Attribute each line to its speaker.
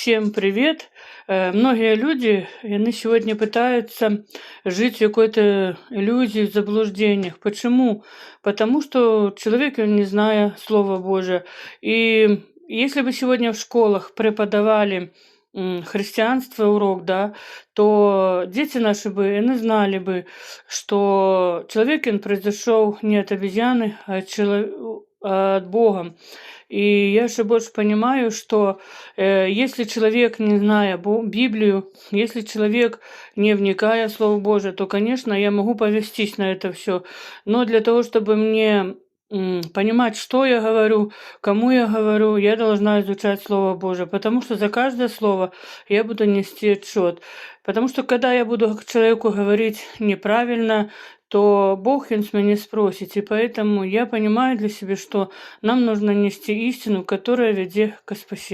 Speaker 1: Всем привет! Многие люди, они сегодня пытаются жить в какой-то иллюзии, в заблуждениях. Почему? Потому что человек, он не зная Слова Божия. И если бы сегодня в школах преподавали христианство урок, да, то дети наши бы, они знали бы, что человек, он произошел не от обезьяны, а от Бога. И я же больше понимаю, что если человек, не зная Библию, если человек, не вникая в Слово Божие, то, конечно, я могу повестись на это все. Но для того, чтобы мне понимать, что я говорю, кому я говорю, я должна изучать Слово Божие, потому что за каждое слово я буду нести отчет. Потому что когда я буду к человеку говорить неправильно, то Бог он с меня спросит. И поэтому я понимаю для себя, что нам нужно нести истину, которая ведет к спасению.